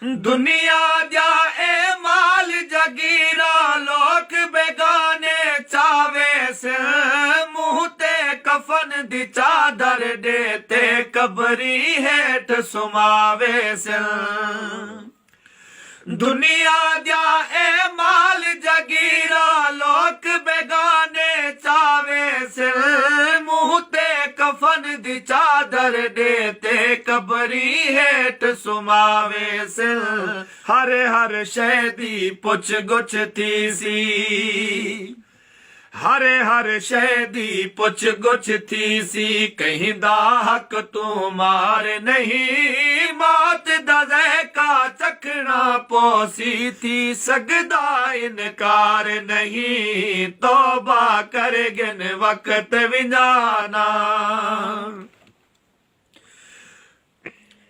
दुनिया द्या ए माल जगीरा लोक बेगाने चावे से मुंह ते कफन दी चादर देते कबरी हेठ सुमावे से दुनिया द्या ए माल जगीरा लोक बेगाने चावे से मुंह ते कफन दी चादर देते कबरी हेठ सुमावे से हर शहदी पुछ गुछ थी सी हर शहदी पुछ गुछ थी सी कहीं दा हक तू मार नहीं मौत दज़े का चखना पोसी थी सगदा इनकार नहीं तौबा कर गिन वक्त विजाना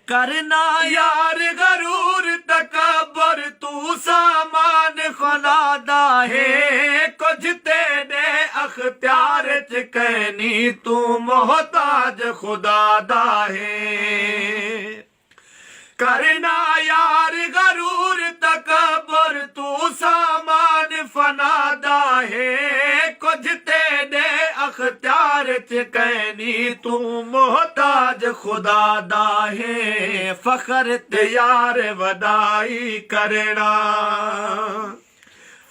करना यार गरूर तकबर तू सामान खुदा है कुछ तेरे अख्तियार च कहनी तू मोहताज खुदा दा है करना यार गरूर तकबर तू सामान फनादा है कुछ तेरे अख्तियार च कहनी तू मोहताज खुदा दा है फखर तैयार वदाई करना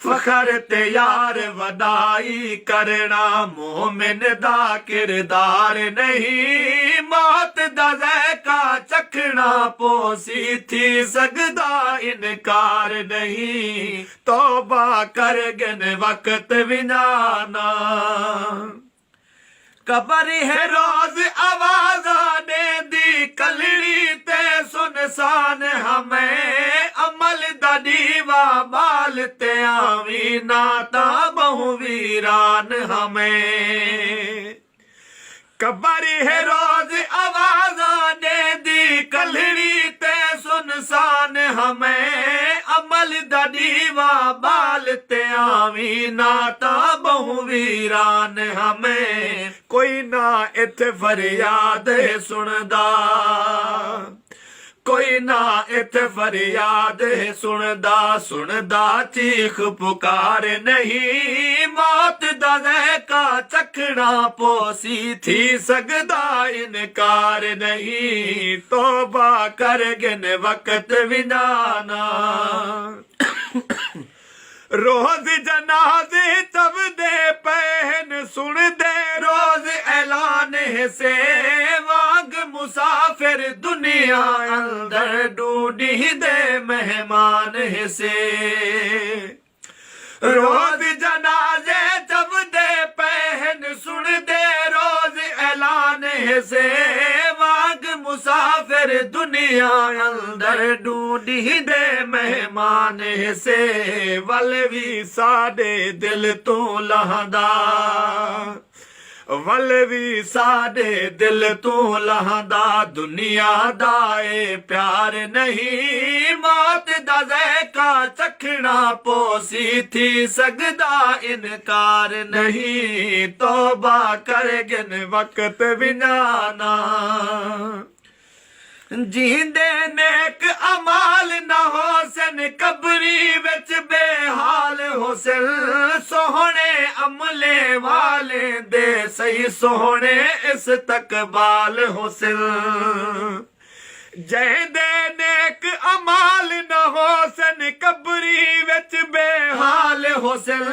फखर तैयार वदाई करना मोमिन दा किरदार नहीं मौत दज़े का चखना पोसी थी सगदा इनकार नहीं तौबा कर गिन वक्त विजाना कबर है रोज आवाज आने दी कलड़ी ते सुनसान हमें अमल दा दीवा बाल ते आवी नाता बहु वीरान हमें कबर है रोज आवाज आने दी कलड़ी ते सुनसान हमें अमल दा दीवा बाल ते आवी नाता बहु वीरान हमें कोई ना इत्थे फरियाद सुनदा कोई ना इत्थे फरियाद सुनदा सुनदा चीख पुकार नहीं मौत दज़े का चखना पोसी थी सगदा इनकार नहीं तौबा कर गिन वक्त विजाना रोज जनाजे चवदे पहन सुन दे रोज ऐलान से वाग मुसाफिर दुनिया अंदर ढूंढी दे मेहमान से रोज जनाजे चवदे पहन सुन दे रोज ऐलान से वाग मुसाफिर दुनिया अंदर ढूंढी दे मेहमान से वलवी साडे दिल तू लहदा वलवी साडे दिल तू लहदा दुनिया दाए प्यार नहीं मौत दज़े का चखना पोसी थी सगदा इनकार नहीं तौबा कर गिन वक्त विजाना जींदे नेक अमाल न होसन कबरी विच बेहाल होसन सोहने अमले वाले दे सही सोहने इस तकबाल होसन जैदे नेक अमाल न होसन कबरी विच बेहाल होसन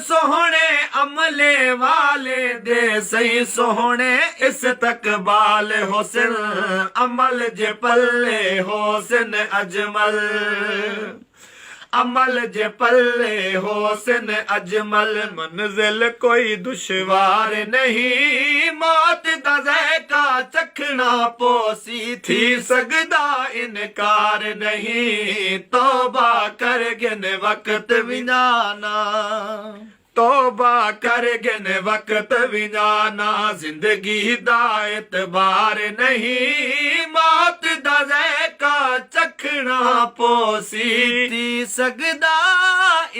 सोहने अमले वाले दे सही सोहने इस तकबाल होसन अमल जे पल्ले होसन अजमल अमल जे पल्ले होसन अजमल मंजिल कोई दुश्वार नहीं मौत दज़े का चखना पोसी थी सगदा इनकार नहीं तौबा कर गिन वक्त विजाना तौबा कर गिन वक्त विजाना जिंदगी दा एतबार नहीं मौत दज़े का चखना पोसी थी सगदा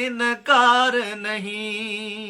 इनकार नहीं।